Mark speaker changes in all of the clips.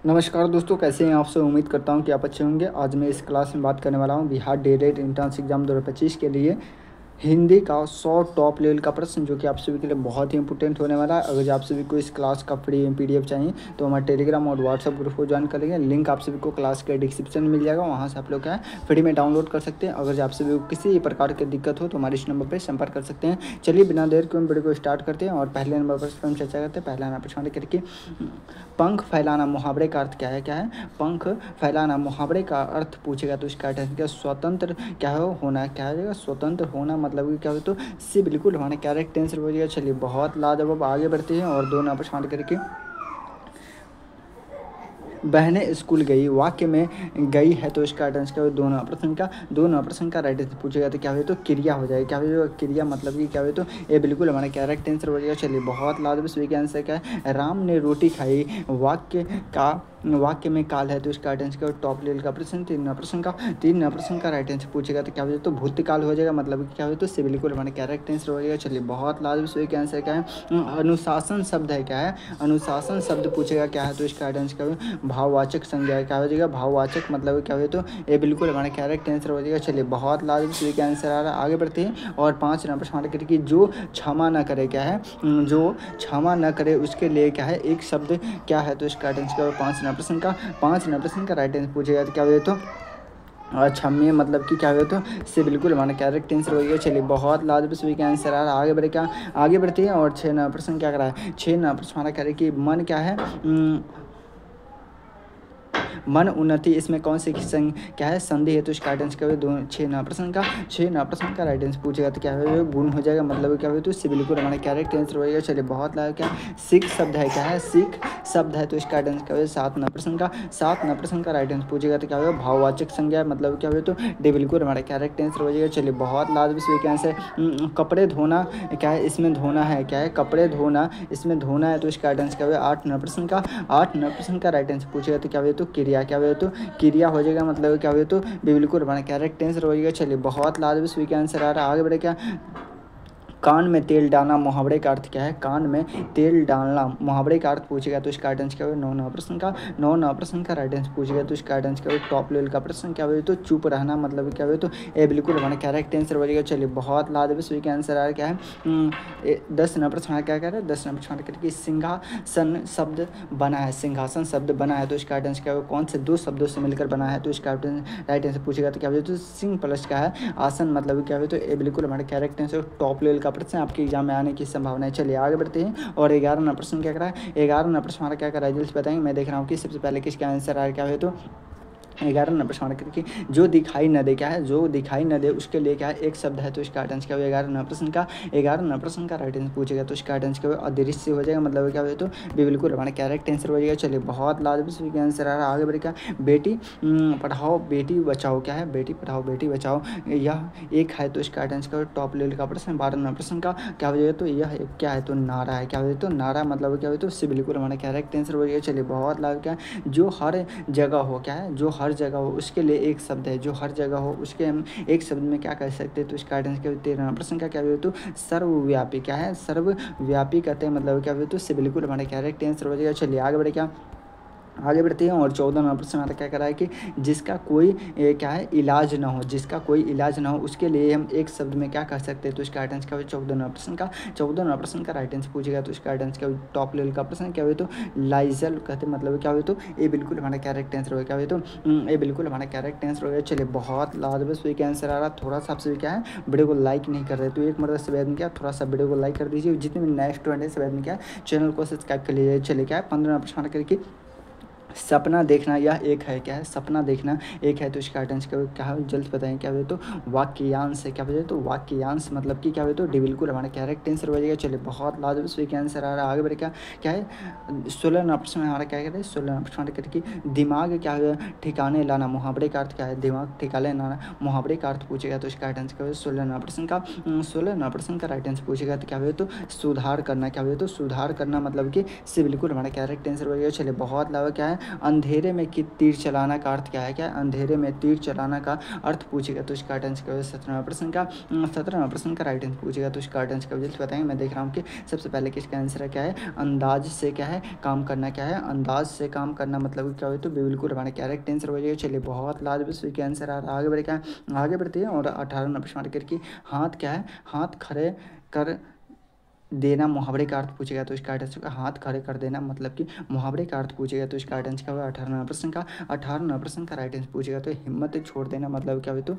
Speaker 1: नमस्कार दोस्तों, कैसे हैं आप सब। उम्मीद करता हूं कि आप अच्छे होंगे। आज मैं इस क्लास में बात करने वाला हूं बिहार डीएलएड एंट्रेंस एग्जाम 2025 के लिए हिंदी का 100 टॉप लेवल का प्रश्न, जो कि आप सभी के लिए बहुत ही इंपॉर्टेंट होने वाला है। अगर आप सभी को इस क्लास का फ्री पीडीएफ चाहिए तो हमारे टेलीग्राम और व्हाट्सएप ग्रुप को ज्वाइन कर लेंगे। लिंक आप सभी को क्लास के डिस्क्रिप्शन में मिल जाएगा, वहाँ से आप लोग क्या है फ्री में डाउनलोड कर सकते हैं। अगर आप सभी को किसी प्रकार की दिक्कत हो तो हमारे इस नंबर पर संपर्क कर सकते हैं। चलिए बिना देर के हम वीडियो को स्टार्ट करते हैं और पहले नंबर पर हम चर्चा करते हैं। पहला प्रश्न करके पंख फैलाना मुहावरे का अर्थ क्या है। पंख फैलाना मुहावरे का अर्थ पूछेगा तो इसका अर्थ क्या स्वतंत्र क्या हो होना, क्या हो जाएगा स्वतंत्र होना, मतलब कि क्या हो तो सी बिल्कुल हमारे करेक्ट आंसर हो जाएगा। चलिए बहुत लाजवाब, आगे बढ़ते हैं और दो नंबर प्रश्न करके बहनें स्कूल गई वाक्य में गई है तो इसका आंसर क्या हो दो नंबर प्रश्न का राइट आंसर पूछेगा तो क्या हो तो क्रिया हो जाएगा। क्या हो क्रिया, मतलब कि क्या हो तो ये बिल्कुल हमारा करेक्ट आंसर हो जाएगा। चलिए बहुत लाजवाब, सभी का आंसर क्या है राम ने रोटी खाई वाक्य में काल है तो इसका आंसर क्या हो टॉप लेवल का प्रश्न। तीन नंबर प्रश्न का राइट आंसर पूछेगा तो क्या हो तो भूतकाल हो जाएगा, मतलब कि क्या हो तो से बिल्कुल हमारा करेक्ट आंसर हो जाएगा। चलिए बहुत लाजवाब, सभी का आंसर क्या है अनुशासन शब्द है। क्या है अनुशासन शब्द पूछेगा क्या है तो इसका आंसर क्या हो भाववाचक संज्ञा, क्या हो जाएगा भाववाचक, मतलब क्या हो तो ये बिल्कुल हमारा करेक्ट आंसर हो जाएगा। चलिए बहुत लाजवाब, सभी का आंसर आ रहा है। आगे बढ़ते हैं और 5 नंबर प्रश्न करके जो क्षमा न करे, क्या है जो क्षमा न करे उसके लिए क्या है एक शब्द क्या है तो इसका आंसर क्या हो 5 नंबर प्रश्न का राइट आंसर पूछेगा तो क्या हो तो क्षम्य, मतलब कि क्या हो तो से बिल्कुल हमारा करेक्ट आंसर हो गया। चलिए बहुत लाजवाब, सभी का आंसर आ रहा है। आगे बढ़ते हैं और 6 नंबर प्रश्न क्या करा है 6 नंबर प्रश्न हमारा कह रहे कि मन क्या है मन उन्नति, इसमें कौन सी क्या है संधि है तो इसका आंसर क्या हो 6 नंबर प्रश्न का राइट आंसर पूछेगा तो क्या हो गुण हो जाएगा, मतलब क्या हो तो इससे बिल्कुल हमारा करेक्ट आंसर हो जाएगा। चलिए बहुत लाभ, क्या सिख शब्द है, क्या है सिख शब्द है तो इसका आंसर क्या हो 7 नंबर प्रश्न का राइट आंसर पूछेगा तो क्या होगा भाववाचक संज्ञा, मतलब क्या हो तो डी बिल्कुल हमारा करेक्ट आंसर हो जाएगा। चलिए बहुत लाभ, इसमें क्या आंसर कपड़े धोना, क्या है इसमें धोना है, क्या है कपड़े धोना, इसमें धोना है तो इसका आंसर क्या हो 8 नंबर प्रश्न का राइट आंसर पूछेगा तो क्या हो तो क्रिया, क्या हो तो क्रिया हो जाएगा, मतलब क्या हो तो बिल्कुल हमारा करेक्ट आंसर हो जाएगा। चलिए बहुत लाजवाब, सभी का आंसर आ रहा है। आगे बढ़े क्या कान में तेल डालना मुहावरे का अर्थ क्या है कान में तेल डालना मुहावरे का अर्थ पूछेगा तो इसका आंसर क्या हो 9 नंबर प्रश्न का राइट आंसर पूछेगा तो इसका आंसर क्या हो टॉप लेवल का प्रश्न, क्या हो तो चुप रहना, मतलब क्या हो तो ये बिल्कुल हमारा करेक्ट आंसर हो जाएगा। चलिए बहुत लाजवाब, सभी का आंसर आ रहा है। क्या है 10 नंबर प्रश्न क्या कह रहा है 10 नंबर प्रश्न करके सिंहासन शब्द बना है, सिंहासन शब्द बना है तो इसका आंसर क्या हो कौन से दो शब्दों से मिलकर बना है तो इसका राइट आंसर पूछेगा तो क्या हो तो सिंह प्लस क्या है आसन, मतलब क्या हो तो ये बिल्कुल हमारा करेक्ट आंसर टॉप लेवल का प्रश्न आपके एग्जाम में आने की संभावना है। चलिए आगे बढ़ते हैं और 11 नंबर प्रश्न क्या करा है 11 नंबर प्रश्न हमारा क्या करा है जल्दी बताएंगे। मैं देख रहा हूँ कि सबसे पहले किसका आंसर आ रहा है, क्या है तो 11 नंबर प्रश्न करके जो दिखाई न दे, क्या है जो दिखाई न दे उसके लिए क्या है एक शब्द है तो इसका आंसर क्या हो 11 नंबर प्रश्न का राइट आंसर पूछेगा तो इसका आंसर क्या हो अदृश्य हो जाएगा, मतलब क्या हो तो बिल्कुल हमारा करेक्ट आंसर हो जाएगा। चलिए बहुत लाजवाब, सभी का आंसर आ रहा है। आगे बढ़े क्या बेटी पढ़ाओ बेटी बचाओ, क्या है बेटी पढ़ाओ बेटी बचाओ यह एक है तो इसका आंसर क्या हो टॉप लेवल का प्रश्न। 12 नंबर प्रश्न का क्या हो जाएगा तो यह एक क्या है तो नारा है, क्या हो तो नारा, मतलब क्या हो तो उससे बिल्कुल हमारा करेक्ट आंसर हो जाएगा। चलिए बहुत लाभ, क्या जो हर जगह हो, क्या है जो हर जगह हो उसके लिए एक शब्द है, जो हर जगह हो उसके हम एक शब्द में क्या कह सकते हैं तो इसका आंसर क्या 13 प्रश्न का क्या हो तो सर्वव्यापी, क्या है सर्वव्यापी कहते हैं, मतलब क्या हो तो इससे बिल्कुल हमारा करेक्ट आंसर हो जाएगा। चलिए आगे बढ़ते हैं और 14 नंबर प्रश्न हमारा क्या करा है कि जिसका कोई क्या है इलाज ना हो, जिसका कोई इलाज ना हो उसके लिए हम एक शब्द में क्या कह सकते हैं तो इसका आंसर क्या हो 14 नंबर प्रश्न का राइट आंसर पूछेगा तो इसका आंसर क्या हो टॉप लेवल का प्रश्न, क्या हो तो लाइजल कहते हैं, मतलब क्या हो तो ये बिल्कुल हमारा करेक्ट आंसर होगा, क्या हो तो ये बिल्कुल हमारा करेक्ट आंसर होगा। चलिए बहुत लाजवाब, सभी का आंसर आ रहा है। थोड़ा सा आपसे क्या है वीडियो को लाइक नहीं कर रहे तो एक मतलब सभी आदमी क्या थोड़ा सा वीडियो को लाइक कर दीजिए। जितने भी नए स्टूडेंट है सभी आदमी क्या चैनल को सब्सक्राइब कर लीजिए। चलिए क्या है 15 नंबर प्रश्न करके सपना देखना यह एक है, क्या है सपना देखना एक है तो इसका आंसर क्या है जल्द बताएं, क्या हो तो वाक्यांश है, क्या हो तो वाक्यांश, मतलब कि क्या हो तो डी बिल्कुल हमारा करेक्ट आंसर हो जाएगा। चलिए बहुत लाजवाब, सभी का आंसर आ रहा है। आगे बढ़े क्या है 16 नंबर प्रश्न में हमारा क्या कहते हैं 16 नंबर प्रश्न करके दिमाग क्या है ठिकाने लाना मुहावरे का अर्थ क्या है दिमाग ठिकाने लाना मुहावरे का अर्थ पूछेगा तो इसका आंसर क्या हो 16 नंबर प्रश्न का राइट आंसर पूछेगा तो क्या हो तो सुधार करना, क्या हो तो सुधार करना, मतलब कि से बिल्कुल हमारा करेक्ट आंसर हो जाएगा। चलिए बहुत लाभ, क्या है अंधेरे में कि तीर चलाना का अर्थ क्या है अंधेरे में तीर चलाना का अर्थ पूछेगा तो इसका राइट आंसर क्या होगा 17वां प्रश्न का राइट आंसर पूछेगा तो इसका राइट आंसर क्या होगा बताएंगे। मैं देख रहा हूँ कि सबसे पहले किसका आंसर है क्या है अंदाज से क्या है काम करना क्या है अंदाज से काम करना मतलब क्या हो तो बिल्कुल हमारा करेक्ट आंसर हो जाएगा। चलिए बहुत लाजवाब इसका आंसर आ रहा है। आगे बढ़े क्या आगे बढ़ते हैं और 18 प्रश्न करके हाथ क्या है हाथ खड़े कर देना मुहावरे का अर्थ पूछेगा तो इसका आंसर का हाथ खड़े कर देना मतलब कि मुहावरे का अर्थ पूछेगा तो इसका आंसर क्या होगा 18 प्रश्न का राइट आंसर पूछेगा तो हिम्मत छोड़ देना मतलब क्या हो तो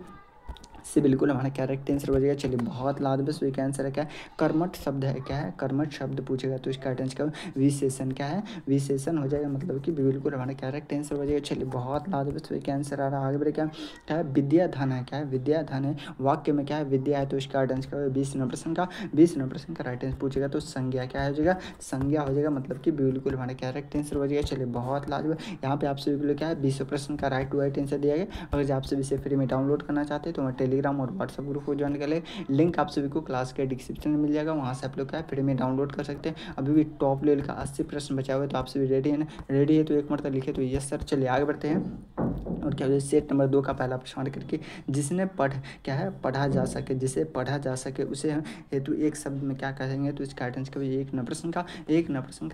Speaker 1: से बिल्कुल हमारा करेक्ट आंसर हो जाएगा। चलिए बहुत लाजवाब इसका आंसर है क्या है कर्मठ शब्द है क्या है कर्मठ शब्द पूछेगा तो इसका आंसर क्या विशेषण क्या है विशेषण हो जाएगा मतलब कि बिल्कुल हमारा करेक्ट आंसर हो जाएगा। चलिए बहुत लाजवाब इसका आंसर आ रहा है। आगे बढ़े क्या है विद्या धन है क्या है विद्या धन है वाक्य में क्या है विद्या है तो इसका आंसर क्या है 20 प्रश्न का राइट आंसर पूछेगा तो संज्ञा क्या हो जाएगा संज्ञा हो जाएगा मतलब कि बिल्कुल हमारा करेक्ट आंसर हो जाएगा। चलिए बहुत लाजवाब यहाँ पे आप सभी को क्या है 20 प्रश्न का राइट टू राइट आंसर दिया गया। अगर आप सभी से फ्री में डाउनलोड करना चाहते हैं तो मैं टेलीग्राम और व्हाट्सएप ग्रुप को ज्वाइन कर ले लिंक आप सभी को क्लास के डिस्क्रिप्शन में मिल जाएगा वहाँ से आप लोग क्या है फ्री में डाउनलोड कर सकते हैं। अभी भी टॉप लेवल का 80 प्रश्न बचा हुआ है तो आप सभी रेडी है ना रेडी है तो एक मरतबा लिखे तो यस सर। चलिए आगे बढ़ते हैं और क्या है सेट नंबर 2 का पहला प्रश्न करके जिसने पढ़ा जा सके जिसे पढ़ा जा सके उसे हेतु एक शब्द में क्या कहेंगे तो इसका आंसर क्या एक न प्रश्न का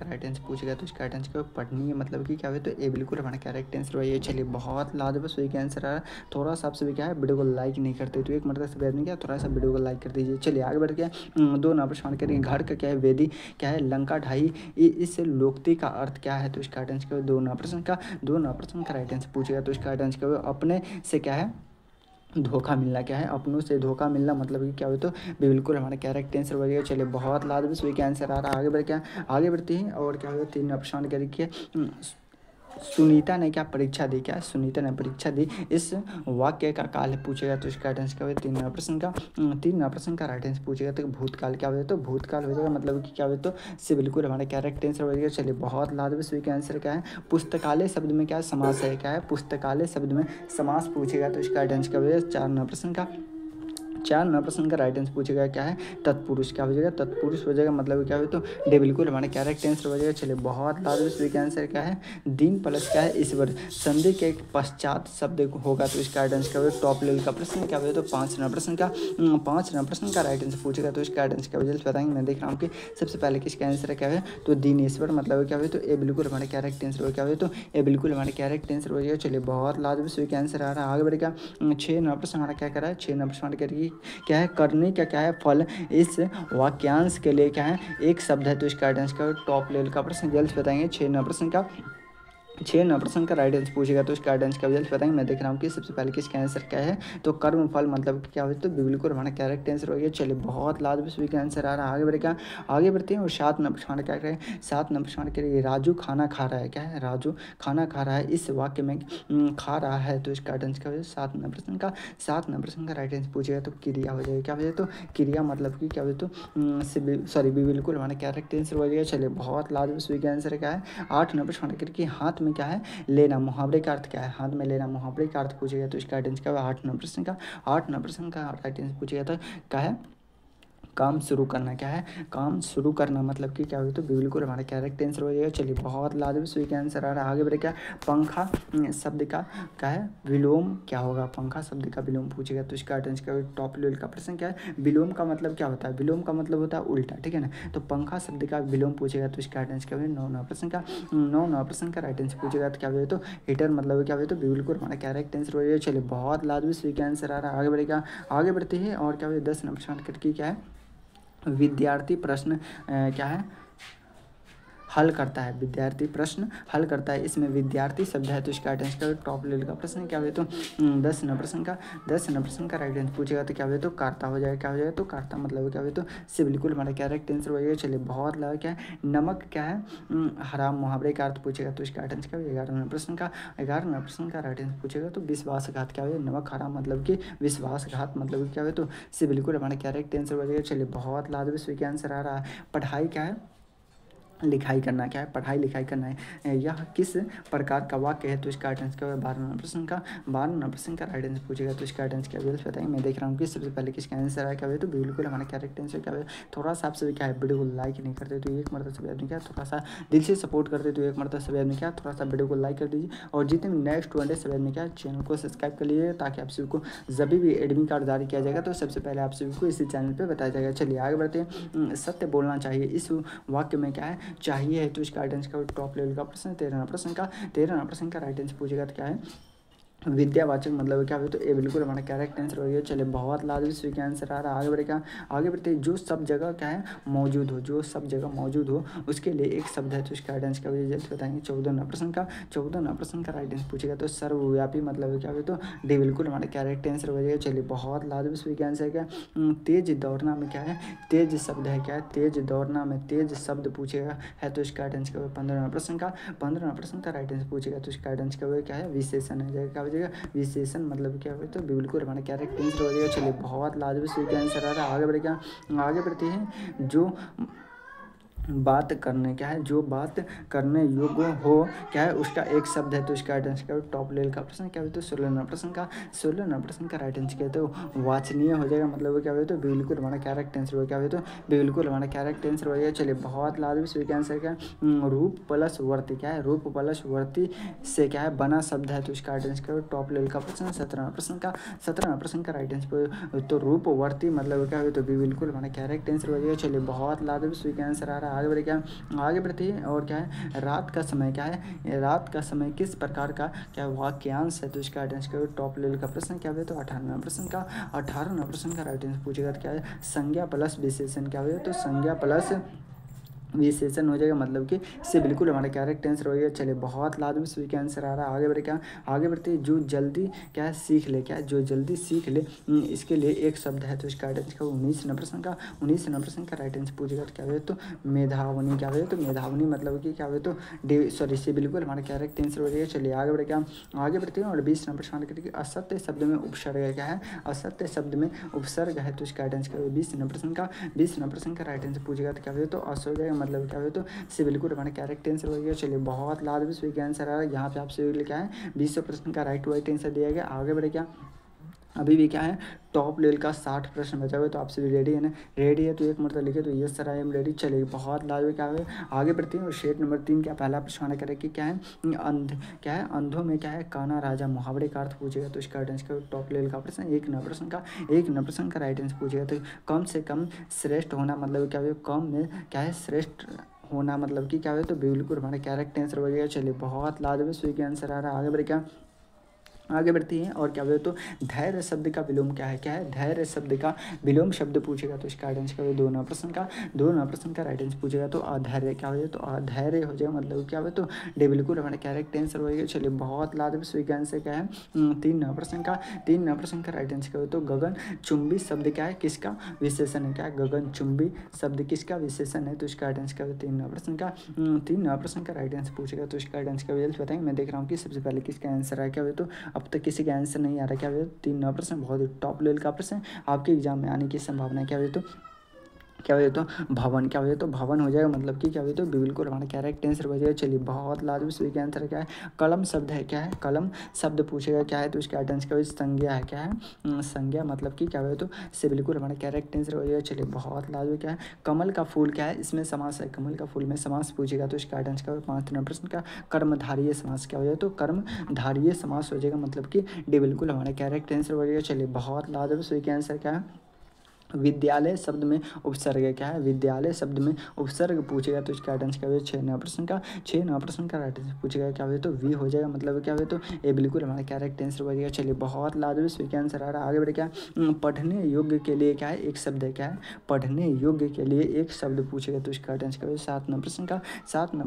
Speaker 1: राइट आंसर पूछेगा तो इसका आंसर क्या पढ़नीय मतलब कि क्या है तो ए बिल्कुल हमारा करेक्ट आंसर है। चलिए बहुत लाजवाब सही का आंसर आ थोड़ा सा आप सभी क्या है वीडियो को लाइक नहीं करते तो एक मतलब से नहीं क्या थोड़ा सा वीडियो को लाइक कर दीजिए। चलिए आगे बढ़ के 2 नंबर प्रश्न करेंगे घर का क्या है वेदी क्या है लंका ढाई इस लोकती का अर्थ क्या है तो इसका आंसर क्या 2 नंबर प्रश्न का राइट आंसर पूछेगा तो इसका आंसर क्या अपने से क्या है धोखा मिलना क्या है अपनों से धोखा मिलना मतलब कि क्या हो तो बिल्कुल हमारा करेक्ट आंसर हो जाएगा। चलिए बहुत लाजवाब सही का आंसर आ रहा है। आगे बढ़ते हैं और क्या हो 3 प्रश्न करके सुनीता ने क्या परीक्षा दी क्या सुनीता ने परीक्षा दी इस वाक्य का काल पूछेगा तो इसका आंसर क्या होगा 3 प्रश्न का राइट आंसर पूछेगा तो भूतकाल क्या हो तो भूतकाल हो जाएगा मतलब कि क्या हो तो से बिल्कुल हमारा करेक्ट आंसर हो जाएगा। चलिए बहुत लाजवाब सही का आंसर क्या है पुस्तकालय शब्द में क्या समास है क्या है पुस्तकालय शब्द में समास पूछेगा तो इसका आंसर क्या हो जाएगा 4 नंबर प्रश्न का राइट आंसर पूछेगा क्या है तत्पुरुष क्या हो जाएगा तत्पुरुष हो जाएगा मतलब क्या हो तो डे बिल्कुल हमारा करेक्ट आंसर हो जाएगा। चलिए बहुत लाजवाब सही आंसर क्या है दिन प्लस क्या है ईश्वर संधि के पश्चात शब्द होगा तो इसका आंसर क्या होगा टॉप लेवल का प्रश्न क्या हो तो 5 नंबर प्रश्न का राइट आंसर पूछेगा तो इसका आंसर क्या हो बताएंगे। मैं देख रहा हूँ कि सबसे पहले किसका आंसर क्या है तो दिनेश्वर मतलब क्या हो तो ए बिल्कुल हमारा करेक्ट आंसर हो क्या हो तो ए बिल्कुल हमारा करेक्ट आंसर हो जाएगा। चलिए बहुत लाजवाब सही आंसर आ रहा है। आगे बढ़ेगा 6 नंबर प्रश्न हमारा क्या कर रहा है 6 नंबर प्रश्न करके क्या है करने का क्या है फल इस वाक्यांश के लिए क्या है एक शब्द है तो इसका आंसर क्या टॉप लेवल का प्रश्न जल्द बताएंगे। 6 नंबर प्रश्न का राइट आंसर पूछेगा तो इसका आंसर क्या जल्द बताएंगे। मैं देख रहा हूँ कि सबसे पहले किसका आंसर क्या है तो कर्म फल मतलब क्या होता है तो बिल्कुल हमारा करेक्ट आंसर हो गया। चलिए बहुत लाजवाब सभी का आंसर आ रहा है। आगे बढ़ते हैं और 7 नंबर प्रश्न क्या करें 7 नंबर प्रश्न के लिए राजू खाना खा रहा है क्या है राजू खाना खा रहा है इस वाक्य में खा रहा है तो इसका आंसर क्या हो 7 नंबर प्रश्न का राइट आंसर पूछेगा तो क्रिया हो जाएगा क्या हो जाए तो क्रिया मतलब कि क्या हो तो सॉरी बिल्कुल हमारा करेक्ट आंसर हो जाएगा। चलिए बहुत लाजवाब सभी का आंसर क्या है 8 नंबर प्रश्न करके हाथ में क्या है लेना मुहावरे का अर्थ क्या है हाथ में लेना मुहावरे का अर्थ पूछेगा तो इसका आंसर क्या है 8 नंबर प्रश्न का राइट आंसर पूछेगा तो क्या है काम शुरू करना क्या है काम शुरू करना मतलब कि क्या हो तो बिल्कुल हमारा करेक्ट आंसर हो जाएगा। चलिए बहुत लाजवाब सही का आंसर आ रहा है। आगे बढ़े क्या पंखा शब्द का क्या है विलोम क्या होगा पंखा शब्द का विलोम पूछेगा तो इसका आंसर क्या टॉप लेवल का प्रश्न क्या है विलोम का मतलब क्या होता है विलोम का मतलब होता है उल्टा ठीक है ना तो पंखा शब्द का विलोम पूछेगा तो इसका आंसर क्या है 9 नंबर प्रश्न का राइट आंसर पूछेगा तो क्या हो तो हीटर मतलब क्या हो तो बिल्कुल हमारा करेक्ट आंसर हो जाएगा। चलिए बहुत लाजवाब सही का आंसर आ रहा है। आगे बढ़ते हैं और क्या हो 10 नंबर प्रश्न करके क्या है विद्यार्थी प्रश्न क्या है हल करता है विद्यार्थी प्रश्न हल करता है इसमें विद्यार्थी शब्द है तो इसका आंसर क्या टॉप लेवल का प्रश्न क्या हो तो 10 नंबर प्रश्न का राइट आंसर पूछेगा तो क्या हो तो कार्ता हो जाएगा क्या हो जाएगा तो कार्ता मतलब क्या हो तो से बिल्कुल हमारा करेक्ट आंसर हो जाएगा। चलिए बहुत लगा क्या है नमक क्या है हराम मुहावरे का अर्थ पूछेगा तो इसका आंसर क्या हो 11 नंबर प्रश्न का राइट आंसर पूछेगा तो विश्वासघात क्या हो नमक हराम मतलब कि विश्वासघात मतलब क्या हो तो से बिल्कुल हमारा करेक्ट आंसर हो जाएगा। चलिए बहुत लाजवाब सही आंसर आ रहा है। पढ़ाई क्या है लिखाई करना, क्या है पढ़ाई लिखाई करना है। यह किस प्रकार का वाक्य है, तो इसका आंसर क्या है 12वां प्रश्न का। 12वां प्रश्न का राइट आंसर पूछेगा तो इसका आंसर क्या है बताएंगे। मैं देख रहा हूँ कि सबसे पहले किसका आंसर है क्या है, तो बिल्कुल हमारा करेक्ट आंसर क्या है। थोड़ा सा आप सभी क्या है वीडियो को लाइक नहीं करते तो एक मरतबा सभी आदमी क्या थोड़ा सा दिल से सपोर्ट करते तो एक मरतबा सभी आदमी क्या थोड़ा सा वीडियो को लाइक कर दीजिए। और जितने भी नेक्स्ट स्टूडेंट सभी आदमी क्या चैनल को सब्सक्राइब कर लीजिए, ताकि आप सभी को जब भी एडमिट कार्ड जारी किया जाएगा तो सबसे पहले आप सभी को इसी चैनल पर बताया जाएगा। चलिए आगे बढ़ते हैं। सत्य बोलना चाहिए इस वाक्य में क्या है चाहिए है, तो इसका आंसर का टॉप लेवल का प्रश्न 13वां प्रश्न का राइट आंसर पूछेगा तो क्या है विद्यावाचक मतलब क्या हो, तो ये बिल्कुल हमारा करेक्ट आंसर हो गया। चलिए बहुत लाजमी स्वीक आंसर आ रहा है। आगे बढ़ते जो सब जगह क्या है मौजूद हो, जो सब जगह मौजूद हो उसके लिए एक शब्द है, तो इसका राइट आंसर का जल्द बताएंगे। 14वां प्रश्न का राइट आंसर पूछेगा तो सर्वव्यापी मतलब क्या हो, तो डी बिल्कुल हमारा करेक्ट आंसर हो जाएगा। चलिए बहुत लाजमी स्वीक आंसर क्या तेज दौड़ना में क्या है तेज शब्द है, क्या है तेज दौड़ना में तेज शब्द पूछेगा है, तो इसका राइट आंसर 15वां प्रश्न का राइट आंसर पूछेगा तो इसका राइट आंसर क्या है विशेषण है जाएगा। विशेषण मतलब क्या हो, तो बिल्कुल हमारा करेक्ट आंसर हो जाएगा। चलिए बहुत लाजमी स्वीक आंसर आ रहा है। आगे बढ़ते हैं जो बात करने क्या है जो बात करने योग्य हो क्या है उसका एक शब्द है, तो इसका राइट आंसर क्या है टॉप लेवल का प्रश्न क्या है, तो 16वां प्रश्न का राइट आंसर क्या है, तो वाचनीय हो जाएगा मतलब क्या है, तो बिल्कुल हमारा करेक्ट आंसर हो क्या है, तो बिल्कुल हमारा करेक्ट आंसर हो जाएगा। चलिए बहुत लाजमी स्वीक आंसर क्या रूप प्लस वर्ती क्या है रूप प्लस वर्ती से क्या है बना शब्द है, तो इसका राइट आंसर क्या है टॉप लेवल का प्रश्न 17वां प्रश्न का राइट आंसर, तो रूप वर्ती मतलब क्या है, तो बिल्कुल हमारा करेक्ट आंसर हो जाएगा। चलिए बहुत लाजमी स्वीक आंसर आ रहा है। आगे बढ़ते हैं और क्या है रात का समय क्या है रात का समय किस प्रकार का क्या वाक्यांश है, तो इसका राइट आंसर टॉप लेवल का प्रश्न क्या है, तो 18वां प्रश्न का राइट आंसर पूछेगा तो क्या है संज्ञा प्लस विशेषण क्या है, तो संज्ञा प्लस विशेषण हो जाएगा मतलब कि इससे बिल्कुल हमारा करेक्ट आंसर हो गया। चलिए बहुत लाजमी स्वीक आंसर आ रहा है। आगे बढ़ते जो जल्दी क्या है सीख ले क्या है जो जल्दी सीख ले इसके लिए एक शब्द है, तो इसका राइट आंसर 19वां प्रश्न का राइट आंसर पूछेगा तो क्या है, तो मेधावनी क्या है, तो मेधावनी मतलब कि क्या है, तो इससे बिल्कुल हमारा करेक्ट आंसर हो जाएगा। चलिए आगे बढ़ते हैं और 20वां प्रश्न करके असत्य शब्द में उपसर्ग क्या है असत्य शब्द में उपसर्ग है, तो इसका राइट आंसर 20वां प्रश्न का राइट आंसर पूछेगा तो क्या है, तो अस हो जाएगा मतलब क्या है, तो इससे बिल्कुल हमारा करेक्ट आंसर हो गया। चलिए बहुत लाजमी स्वीक आंसर आ रहा है। यहाँ पे आपसे क्या है 20वां प्रश्न का राइट आंसर दिया गया। आगे बढ़े क्या अभी भी क्या है टॉप लेवल का 60 प्रश्न बचा हुआ है, तो आपसे भी रेडी है ना रेडी है तो एक मतलब लिखे तो yes sir I am ready. चलिए बहुत लाजमी क्या है आगे बढ़ते हैं और शेट नंबर 3 का पहला प्रश्न करें कि क्या है अंधों में क्या है काना राजा मुहावरे का अर्थ पूछेगा, तो इसका आंसर टॉप लेवल का प्रश्न एक नंबर प्रश्न का राइट आंसर पूछेगा, तो कम से कम श्रेष्ठ होना मतलब क्या है कम में क्या है श्रेष्ठ होना मतलब कि क्या है, तो बिल्कुल हमारा करेक्ट आंसर हो गया। चलिए बहुत लाजमी स्वीक आंसर आ रहा है। आगे बढ़ती हैं और क्या बोले तो धैर्य शब्द का विलोम क्या है धैर्य शब्द का विलोम शब्द पूछेगा, तो इसका आंसर क्या है 2वां प्रश्न का राइट आंसर पूछेगा, तो अधैर्य क्या हो जाए, तो अधैर्य हो जाएगा मतलब क्या हो, तो डे बिल्कुल हमारा करेक्ट आंसर होगा। चलिए बहुत लाजमी स्वीक आंसर क्या है 3वां प्रश्न का राइट आंसर क्या हो, तो गगन चुंबी शब्द क्या है किसका विशेषण है, क्या है गगन चुंबी शब्द किसका विशेषण है, तो इसका आंसर क्या है 3वां प्रश्न का राइट आंसर पूछेगा, तो इसका आंसर क्या बताएंगे। मैं देख रहा हूँ कि सबसे पहले किसका आंसर है क्या हो, तो अब तक किसी का आंसर नहीं आ रहा क्या है, 3वां प्रश्न बहुत ही टॉप लेवल का प्रश्न आपके एग्जाम में आने की संभावना क्या है, तो भवन क्या हो, तो भवन हो जाएगा मतलब कि क्या हो, तो बिल्कुल हमारा करेक्ट आंसर हो जाएगा। चलिए बहुत लाजमी स्वीक आंसर क्या है कलम शब्द है, क्या है कलम शब्द पूछेगा क्या है, तो इसका आंसर क्या है संज्ञा है, क्या है संज्ञा मतलब कि क्या हो, तो इससे बिल्कुल हमारा करेक्ट आंसर हो जाएगा। चलिए बहुत लाजमी क्या है कमल का फूल क्या है इसमें समास है, कमल का फूल में समास पूछेगा, तो इसका आंसर क्या है 5वां प्रश्न का कर्मधारीय समास क्या हो जाए, तो कर्मधारीय समास हो जाएगा मतलब कि डी बिल्कुल हमारा करेक्ट आंसर हो जाएगा। चलिए बहुत लाजमी स्वीक आंसर क्या है विद्यालय शब्द में उपसर्ग क्या है विद्यालय शब्द में उपसर्ग पूछेगा, तो इसका आंसर क्या है 6वां प्रश्न का राइट आंसर पूछेगा क्या है, तो वी हो जाएगा मतलब क्या है, तो ये बिल्कुल हमारा करेक्ट आंसर हो जाएगा। चलिए बहुत लाजमी स्वीक आंसर आ रहा है। आगे बढ़े क्या पढ़ने योग्य के लिए क्या है एक शब्द है, क्या है पढ़ने योग्य के लिए एक शब्द पूछेगा, तो इसका आंसर क्या है 7वां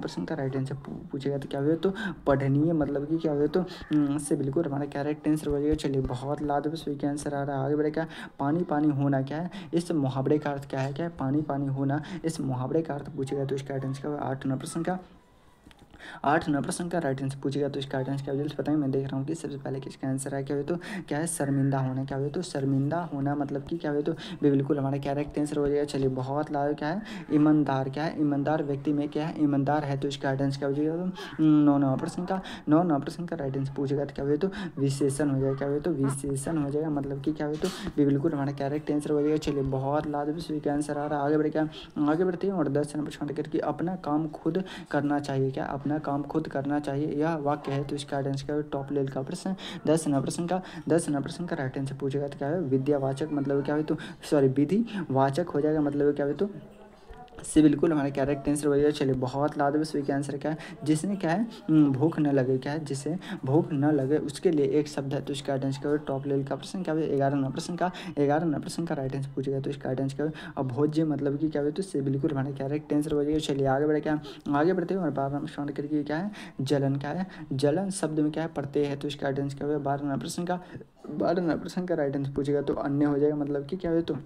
Speaker 1: प्रश्न का राइट आंसर पूछेगा, तो क्या है, तो पढ़नीय मतलब कि क्या है, तो इससे बिल्कुल हमारा करेक्ट आंसर हो जाएगा। चलिए बहुत लाजमी स्वीक आंसर आ रहा है। आगे बढ़े क्या पानी पानी होना क्या है इस मुहावरे का अर्थ क्या है, क्या है पानी पानी होना इस मुहावरे का अर्थ पूछेगा, तो इसका आंसर क्या है 8वां प्रश्न का 8 नंबर प्रश्न का राइट आंसर पूछेगा तो इसका राइट आंसर क्या हो जाएगा बताइए। मैं देख रहा हूँ कि सबसे पहले किसका आंसर है क्या हो तो क्या है शर्मिंदा होना, क्या हो तो शर्मिंदा होना मतलब कि क्या हो तो बिल्कुल हमारा क्या राइट आंसर हो जाएगा। चलिए बहुत लाभ क्या है ईमानदार, क्या है ईमानदार व्यक्ति में क्या है ईमानदार है तो इसका राइट आंसर क्या हो जाएगा। तो 9 नंबर प्रश्न का 9 नंबर प्रश्न का राइट आंसर पूछेगा तो क्या हो तो विशेषण हो जाएगा, क्या हो तो विशेषण हो जाएगा मतलब कि क्या हो तो बिल्कुल हमारा क्या राइट आंसर हो जाएगा। चलिए बहुत लाभ का आंसर आ रहा है। आगे बढ़ क्या आगे बढ़ते हैं और 10 नंबर प्रश्न करके अपना काम खुद करना चाहिए, क्या अपना काम खुद करना चाहिए यह वाक्य है तो इसका आंसर क्या है टॉप लेवल का प्रश्न। 10 नंबर प्रश्न का 10 नंबर प्रश्न का राइट आंसर पूछेगा तो क्या है विद्यावाचक मतलब क्या है तो सॉरी विधि वाचक हो जाएगा मतलब क्या है तो से बिल्कुल हमारा क्या राइट आंसर हो जाएगा। चलिए बहुत लाभ का आंसर क्या है जिसने क्या है भूख न लगे, क्या है जिसे भूख न लगे उसके लिए एक शब्द है तो इसका आंसर क्या है टॉप लेवल का प्रश्न। क्या है 11 नंबर प्रश्न का 11 नंबर प्रश्न का राइट आंसर पूछेगा तो इसका आंसर क्या है अब भोज्य मतलब कि क्या है तो से बिल्कुल हमारा क्या राइट आंसर हो जाएगा। चलिए आगे बढ़े क्या आगे बढ़ते हैं और 12 नंबर प्रश्न करके क्या है जलन, क्या है जलन शब्द में क्या है प्रत्यय है तो इसका आंसर क्या है 12 नंबर प्रश्न का 12 नंबर प्रश्न का राइट आंसर पूछेगा तो अन्य हो जाएगा मतलब कि क्या है तो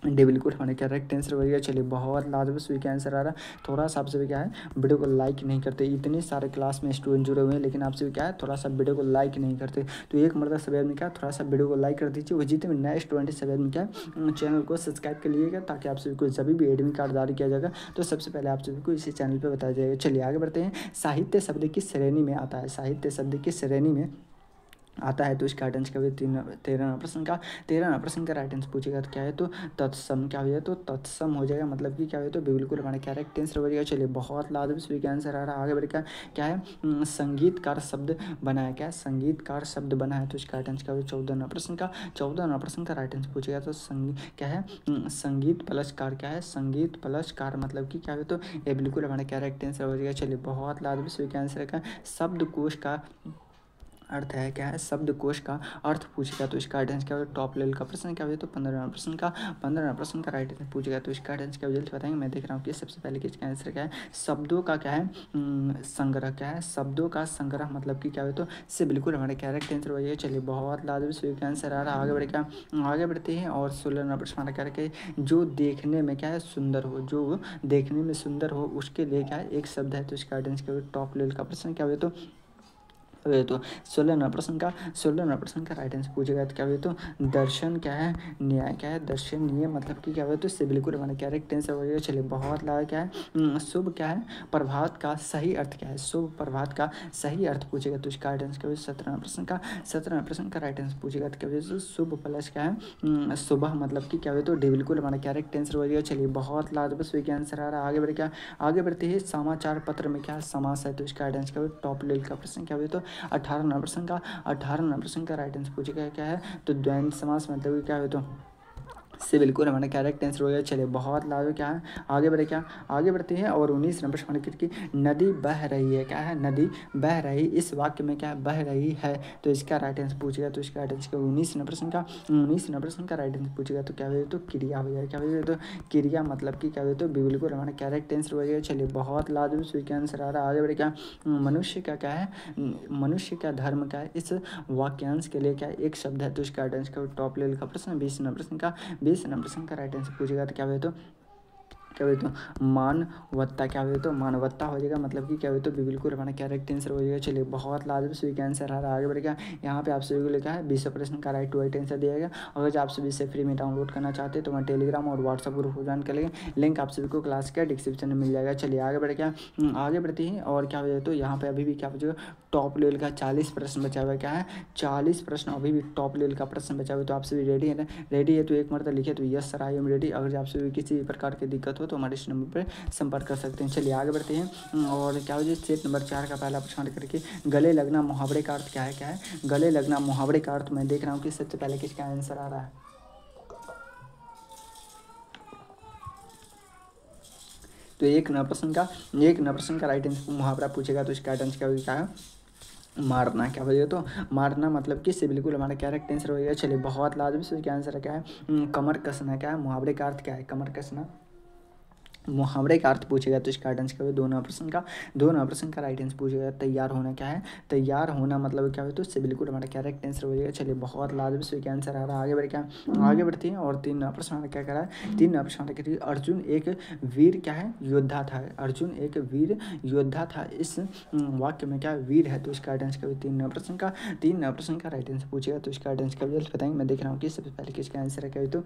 Speaker 1: डी बिल्कुल हमारे क्या राइट आंसर हो गया। चलिए बहुत लाजवाब स्वीक आंसर आ रहा। थोड़ा सा आपसे भी क्या है वीडियो को लाइक नहीं करते, इतने सारे क्लास में स्टूडेंट जुड़े हुए हैं लेकिन आपसे भी क्या है थोड़ा सा वीडियो को लाइक नहीं करते, तो एक मरतबा सभी आदमी क्या थोड़ा सा वीडियो को लाइक कर दीजिए। वो जितने भी नए स्टूडेंट सभी आदमी क्या चैनल को सब्सक्राइब कर लीजिएगा ताकि आप सभी को जब भी एडमिट कार्ड जारी किया जाएगा तो सबसे पहले आप सभी को इसी चैनल पर बताया जाएगा। चलिए आगे बढ़ते हैं। साहित्य शब्द की श्रेणी में आता है, साहित्य शब्द की श्रेणी में आता है तो इसका आंसर क्या है 13 प्रश्न का 13 प्रश्न का राइट आंसर पूछेगा तो क्या है तो तत्सम, क्या हो जाए तो तत्सम हो जाएगा मतलब कि क्या है तो बिल्कुल हमारा क्या राइट आंसर हो जाएगा। चलिए बहुत लाजवाब स्वीक आंसर आ रहा है। आगे बढ़कर क्या है संगीतकार शब्द बनाया, क्या है संगीतकार शब्द बना है तो इसका राइट आंसर क्या है 14 प्रश्न का 14 प्रश्न का राइट आंसर पूछेगा तो क्या है संगीत प्लस कार, क्या है संगीत प्लस कार मतलब कि क्या है तो ये बिल्कुल हमारा क्या राइट आंसर हो जाएगा। चलिए बहुत लाजवाब स्वीक आंसर का शब्दकोश का अर्थ है, क्या है शब्दकोश का अर्थ पूछेगा तो इसका आंसर क्या होगा टॉप लेवल का प्रश्न। क्या हो तो 15 प्रश्न का राइट आंसर पूछेगा तो इसका आंसर क्या हो जल्दी बताएंगे। मैं देख रहा हूँ कि सबसे पहले किसका आंसर क्या है शब्दों का क्या है संग्रह, क्या है शब्दों का संग्रह मतलब कि क्या हो तो से बिल्कुल हमारे क्या राइट आंसर हो जाएगा। चलिए बहुत लाजवाब सही का आंसर आ रहा है। आगे बढ़े क्या आगे बढ़ते हैं और 16 प्रश्न हमारा क्या रखे जो देखने में क्या है सुंदर हो, जो देखने में सुंदर हो उसके लिए क्या है एक शब्द है तो इसका आंसर क्या हो टॉप लेवल का प्रश्न। क्या हो तो 16 प्रश्न का राइट आंसर पूछेगा तो क्या हुआ तो दर्शन, क्या है न्याय, क्या है दर्शन न्याय मतलब कि क्या हुआ तो इससे बिल्कुल हमारा क्या राइट आंसर हो जाएगा। चलिए बहुत लाभ क्या है शुभ, क्या है प्रभात का सही अर्थ क्या है शुभ प्रभात का सही अर्थ पूछेगा तो इसका राइट आंसर क्या हुआ 17 प्रश्न का राइट आंसर पूछेगा तो क्या हुआ शुभ प्लस क्या है सुबह मतलब कि क्या हुआ तो बिल्कुल हमारा क्या राइट आंसर हो जाएगा। चलिए बहुत लाभ बस वही आंसर आ रहा है। आगे बढ़े क्या आगे बढ़ते हैं समाचार पत्र में क्या समास है तो इसका राइट आंसर क्या हुआ टॉप लेवल का प्रश्न। क्या हुआ तो 18 प्रश्न का राइट आंसर पूछेगा क्या है तो द्वंद्व समास मतलब क्या है तो से बिल्कुल हमारा क्या राइट आंसर हो गया। चलिए बहुत लाभ क्या है आगे बढ़े क्या आगे बढ़ते हैं और 19 नंबर प्रश्न की नदी बह रही है, क्या है नदी बह रही इस वाक्य में क्या बह रही है तो इसका राइट आंसर पूछेगा तो इसका राइट आंसर 19 नंबर प्रश्न का राइट आंसर पूछेगा तो क्या हो तो क्रिया हो जाएगा। क्या हो तो क्रिया मतलब कि क्या हो तो बिल्कुल हमारा क्या राइट आंसर हो जाएगा। चलिए बहुत लाभ स्वीकार आंसर आ रहा है। आगे बढ़े क्या मनुष्य का क्या है मनुष्य का धर्म क्या है इस वाक्यांश के लिए क्या एक शब्द है तो इसका राइट आंसर टॉप लेवल का प्रश्न। 20 नंबर प्रश्न का राइट आंसर पूछेगा तो क्या हुआ तो क्या हुआ तो मानवत्ता, क्या हुआ तो मानवत्ता हो जाएगा मतलब कि क्या हुआ तो बिल्कुल हमारा क्या राइट आंसर हो जाएगा। चलिए बहुत लाजवाब सभी का आंसर आ रहा है। आगे बढ़ेगा यहाँ पे आप सभी को लिखा है 20 प्रश्न का राइट टू राइट आंसर दिया गया। अगर आप सभी से फ्री में डाउनलोड करना चाहते हैं तो वहाँ टेलीग्राम और व्हाट्सअप ग्रुप को ज्वाइन कर लेंगे, लिंक आप सभी को क्लास का डिस्क्रिप्शन में मिल जाएगा। चलिए आगे बढ़े क्या आगे बढ़ते हैं और क्या हो जाए तो यहाँ पे अभी भी क्या बचेगा टॉप लेवल का 40 प्रश्न बचा हुआ है। क्या है 40 प्रश्न अभी भी टॉप लेवल का प्रश्न बचा हुआ है। तो आप सभी रेडी है ना रेडी है तो एक मरतबा लिखे तो yes sir I am ready. अगर आप सभी किसी प्रकार की दिक्कत हो तो हमारे इस नंबर पर संपर्क कर सकते हैं। चलिए आगे बढ़ते हैं और क्या हो जाए सेट नंबर 4 का पहला प्रश्न करके गले लगना मुहावरे का अर्थ क्या है। क्या है गले लगना मुहावरे का अर्थ मैं देख रहा हूँ कि सबसे पहले किसका आंसर आ रहा है। तो एक नंबर प्रश्न का राइट आंसर मुहावरा पूछेगा तो इसका आंसर क्या होगा मारना। क्या बोलिए तो मारना मतलब कि से बिल्कुल हमारा क्या राइट आंसर होगा। चलिए बहुत लाजवाब इसका आंसर क्या है कमर कसना। क्या है मुहावरे का अर्थ क्या है कमर कसना मुहावरे का अर्थ पूछेगा तो इसका आंसर क्या है? दो नंबर प्रश्न का राइट आंसर पूछेगा। तैयार होना क्या है? तैयार होना मतलब क्या है? तो इससे बिल्कुल हमारा करेक्ट आंसर हो जाएगा। चलिए बहुत लाजवाब सही का आंसर आ रहा है। आगे बढ़ क्या आगे बढ़ती हैं और 3 नंबर प्रश्न हमारा क्या करा है? 3 नंबर प्रश्न हमारा क्या है? अर्जुन एक वीर क्या है? योद्धा था। अर्जुन एक वीर योद्धा था। इस वाक्य में क्या वीर है? तो इसका आंसर क्या है? 3 नंबर प्रश्न का राइट आंसर पूछेगा तो इसका आंसर क्या बताएंगे। मैं देख रहा हूँ कि सबसे पहले किसका आंसर है। क्या है तो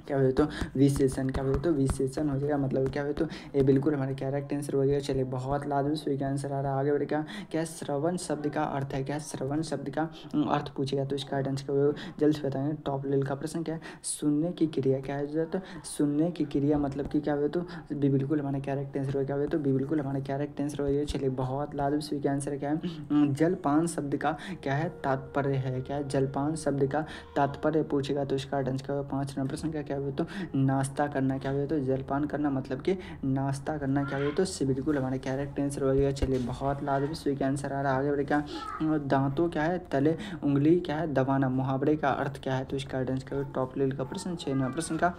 Speaker 1: क्या हो तो विशेषण। क्या हो तो विशेषण हो जाएगा। मतलब क्या हो तो ये बिल्कुल हमारे करेक्ट आंसर हो जाएगा। चलिए बहुत लाजवाब सही का आंसर आ रहा है। आगे बढ़ेगा क्या श्रवण शब्द का अर्थ है? क्या श्रवण शब्द का अर्थ पूछेगा तो इसका आंसर क्या हो? जल्द से बताएंगे। टॉप लेवल का प्रश्न क्या है? सुनने की क्रिया क्या है? तो सुनने की क्रिया मतलब कि क्या हो तो बिल्कुल हमारा करेक्ट आंसर हो। क्या हो तो बिल्कुल हमारा करेक्ट आंसर हो जाएगा। चलिए बहुत लाजवाब सही का आंसर क्या है? जलपान शब्द का क्या है तात्पर्य है? क्या है? जलपान शब्द का तात्पर्य पूछेगा तो इसका आंसर क्या होगा? 5 नंबर प्रश्न का क्या हो तो नाश्ता करना। क्या हो तो जलपान करना मतलब कि नाश्ता करना। क्या हो तो इससे बिल्कुल हमारे करेक्ट आंसर हो जाएगा। चलिए बहुत लाजवाब सही का आंसर आ रहा है। आगे बढ़े क्या दांतों क्या है तले उंगली क्या है दबाना। मुहावरे का अर्थ क्या है? तो इसका आंसर क्या होगा? टॉप लेवल का प्रश्न 6 नंबर प्रश्न का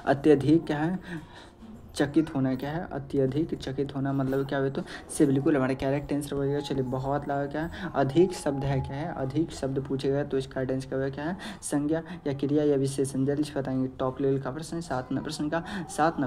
Speaker 1: अत्यधिक क्या है चकित होना। क्या है? अत्यधिक चकित होना मतलब क्या हो तो से बिल्कुल हमारे करेक्ट आंसर हो जाएगा। चलिए बहुत लाभ क्या है? अधिक शब्द है। क्या है? अधिक शब्द पूछेगा तो इसका आंसर क्या होगा? क्या है? संज्ञा या क्रिया या विशेषण। जल्दी से बताएंगे। टॉप लेवल का प्रश्न 7 नंबर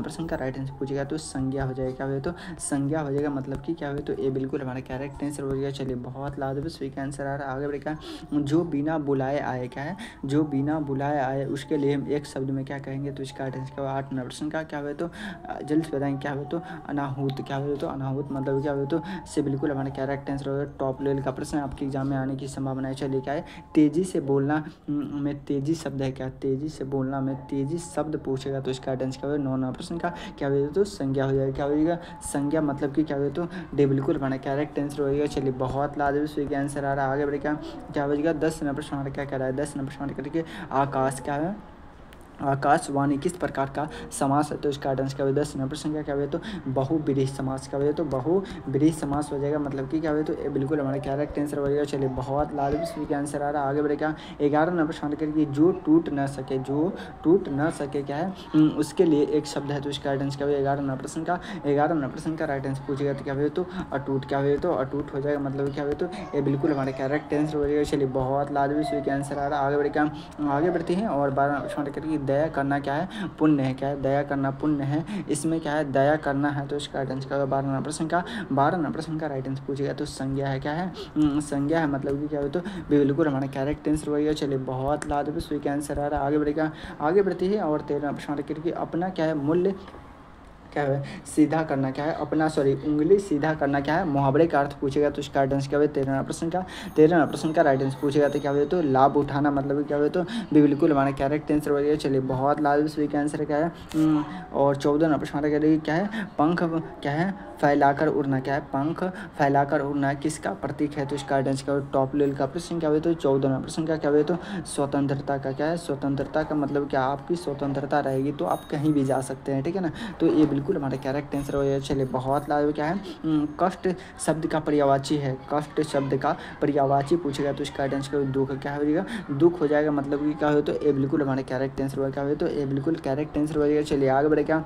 Speaker 1: प्रश्न का राइट आंसर पूछेगा तो संज्ञा हो जाएगा। क्या हो तो संज्ञा हो जाएगा मतलब कि क्या हो तो ये बिल्कुल हमारा करेक्ट आंसर हो जाएगा। चलिए बहुत लाजवाब सही का आंसर आ रहा है। आगे बढ़ेगा जो बिना बुलाए आए। क्या है? जो बिना बुलाए आए उसके लिए हम एक शब्द में क्या कहेंगे तो इसका आंसर क्या होगा? 8 नंबर प्रश्न का क्या हो तो जल्द से बताएंगे। क्या हो तो अनाहूत। क्या हो तो अनाहूत मतलब क्या हो तो से बिल्कुल हमारा करेक्ट आंसर होगा। टॉप लेवल का प्रश्न आपके एग्जाम में आने की संभावना है। चलिए क्या है? तेजी से बोलना में तेजी शब्द है। क्या? तेजी से बोलना में तेजी शब्द पूछेगा तो इसका आंसर क्या होगा? 9 नंबर प्रश्न का क्या हो तो संज्ञा हो जाएगा। क्या हो जाएगा? संज्ञा मतलब कि क्या हो तो डे बिल्कुल हमारा करेक्ट आंसर हो जाएगा। चलिए बहुत लाजवाब सही का आंसर आ रहा है। आगे बढ़ेगा क्या हो जाएगा? 10 नंबर प्रश्न हमारा क्या कह रहा है? 10 नंबर प्रश्न करके आकाश क्या है? आकाशवाणी किस प्रकार का समास है? तो इसका आंसर क्या हो? 10 नंबर प्रश्न क्या हो तो बहुब्रीहि समास। क्या हो तो बहुब्रीहि समास हो जाएगा मतलब कि क्या हो तो ये बिल्कुल हमारा करेक्ट आंसर हो जाएगा। चलिए बहुत लाजवाब सही का आंसर आ रहा है। आगे बढ़ेगा 11 नंबर प्रश्न करके जो टूट न सके। जो टूट न सके क्या है उसके लिए एक शब्द है तो इसका आंसर क्या हो? 11 नंबर प्रश्न का राइट आंसर पूछेगा तो क्या हो तो अटूट। क्या हो तो अटूट हो जाएगा मतलब क्या हो तो ये बिल्कुल हमारा करेक्ट आंसर हो जाएगा। चलिए बहुत लाजवाब सही का आंसर आ रहा है। आगे बढ़ेगा आगे बढ़ते हैं और 12 प्रश्न करके दया करना क्या है? पुण्य है। क्या है? दया करना पुण्य है। इसमें क्या है? दया करना है तो इसका आंसर क्या होगा? 12 नंबर प्रश्न का राइट आंसर पूछेगा तो संज्ञा है। क्या है? संज्ञा है मतलब कि क्या हो तो बिल्कुल हमारा करेक्ट आंसर होगा। चलिए बहुत लाजवाब सही का आंसर आ रहा है। आगे बढ़ेगा आगे बढ़ती है और 13 प्रश्न करके अपना क्या है? मूल्य क्या है? सीधा करना। क्या है? अपना उंगली सीधा करना क्या है? मुहावरे का अर्थ पूछेगा तो इसका आंसर क्या है? 13 प्रश्न का राइट आंसर पूछेगा तो क्या हो तो लाभ उठाना मतलब क्या हो तो बिल्कुल हमारा करेक्ट आंसर हो जाएगा। चलिए बहुत लाजवाब सही का आंसर क्या है? और 14 प्रश्न क्या है? पंख क्या है? फैलाकर उड़ना। क्या है? पंख फैलाकर उड़ना किसका प्रतीक है? तो इसका आंसर क्या हो? टॉप लेवल का प्रश्न क्या हो तो 14 प्रश्न का क्या हो तो स्वतंत्रता का। क्या है? स्वतंत्रता का मतलब क्या? आपकी स्वतंत्रता रहेगी तो आप कहीं भी जा सकते हैं। ठीक है ना? तो ये बिल्कुल हमारा करेक्ट आंसर हो जाएगा। चलिए बहुत लाजवाब क्या है? कष्ट शब्द का पर्यायवाची है। कष्ट शब्द का पर्यायवाची पूछेगा तो इसका आंसर दुख। क्या हो जाएगा? दुख हो जाएगा मतलब कि क्या हो तो ये बिल्कुल हमारा करेक्ट आंसर होगा। क्या हो तो ये बिल्कुल करेक्ट आंसर हो जाएगा। चलिए आगे बढ़े क्या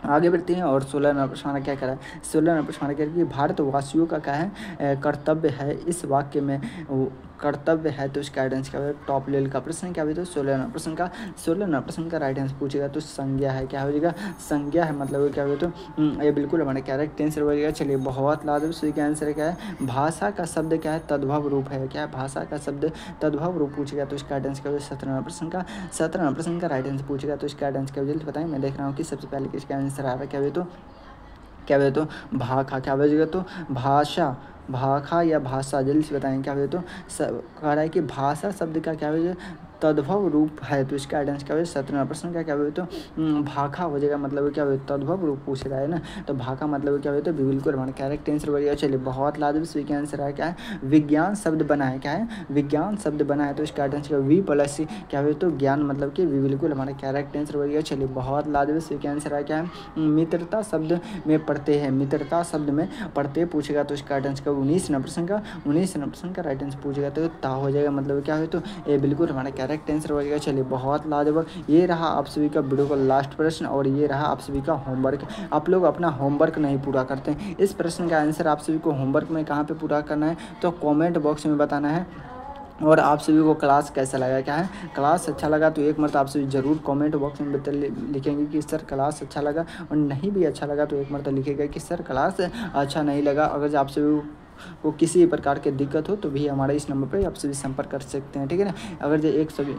Speaker 1: आगे बढ़ते हैं और 16 नंबर प्रश्न क्या करा है? 16 नंबर प्रश्न क्या है कि भारतवासियों का क्या है कर्तव्य है इस वाक्य में कर्तव्य है तो इसका आंसर क्या होगा? टॉप लेवल का प्रश्न क्या होगा तो 16 नंबर प्रश्न का राइट आंसर पूछेगा तो संज्ञा है। क्या हो जाएगा? संज्ञा है मतलब क्या होगा तो ये बिल्कुल हमारा करेक्ट आंसर हो जाएगा। चलिए बहुत लाजवाब सही का आंसर क्या है? भाषा का शब्द क्या है? तद्भव रूप है। क्या है? भाषा का शब्द तद्भव रूप पूछेगा तो इसका आंसर क्या होगा? 17 नंबर प्रश्न का राइट आंसर पूछेगा तो इसका आंसर क्या होगा? जल्दी बताएं। मैं देख रहा हूँ कि सबसे पहले किसका आंसर आ रहा है। क्या हुआ तो भाखा। क्या बजेगा तो भाषा भाखा या भाषा। जल्दी से बताएं। क्या हुआ तो कह रहा है कि भाषा शब्द का क्या हो तद्भव रूप है तो इसका आंसर क्या हो? 17 प्रश्न का क्या हो तो भाखा हो जाएगा मतलब क्या हो? तद्भव रूप पूछ रहा है ना तो भाखा मतलब क्या हो तो बिल्कुल हमारा करेक्ट आंसर हो जाएगा। चलिए बहुत लाजवाब सही का आंसर है। क्या है? विज्ञान शब्द बना है। क्या है? विज्ञान शब्द बना है तो इसका आंसर क्या वी प्लस क्या हो तो ज्ञान मतलब कि बिल्कुल हमारा करेक्ट आंसर हो जाएगा। चलिए बहुत लाजवाब सही का आंसर है। क्या है? मित्रता शब्द में पढ़ते हैं। मित्रता शब्द में पढ़ते पूछेगा तो इसका आंसर क्या? 19 नंबर प्रश्न का राइट आंसर पूछेगा तो ता हो जाएगा मतलब क्या हो तो ये बिल्कुल हमारा करेक्ट करेक्ट आंसर होगा। चलिए बहुत लाजवाब, ये रहा आप सभी का वीडियो का लास्ट प्रश्न और ये रहा आप सभी का होमवर्क। आप लोग अपना होमवर्क नहीं पूरा करते हैं, इस प्रश्न का आंसर आप सभी को होमवर्क में कहाँ पे पूरा करना है तो कमेंट बॉक्स में बताना है। और आप सभी को क्लास कैसा लगा, क्या है क्लास अच्छा लगा तो एक मरतबा आप सभी ज़रूर कमेंट बॉक्स में लिखेंगे कि सर क्लास अच्छा लगा, और नहीं भी अच्छा लगा तो एक मरतबा लिखेगा कि सर क्लास अच्छा नहीं लगा। अगर आप सभी को किसी भी प्रकार की दिक्कत हो तो भी हमारे इस नंबर पर आप सभी संपर्क कर सकते हैं, ठीक है ना। अगर जो एक सभी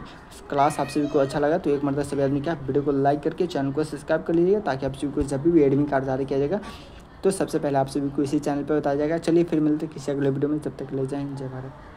Speaker 1: क्लास आप सभी को अच्छा लगा तो एक मरतबा सभी आदमी क्या वीडियो को लाइक करके चैनल को सब्सक्राइब कर लीजिएगा, ताकि आप सभी को जब भी एडमिट कार्ड जारी किया जाएगा तो सबसे पहले आप सभी को इसी चैनल पर बताया जाएगा। चलिए फिर मिलते हैं किसी अगले वीडियो में, तब तक ले जाएंगे, जय भारत।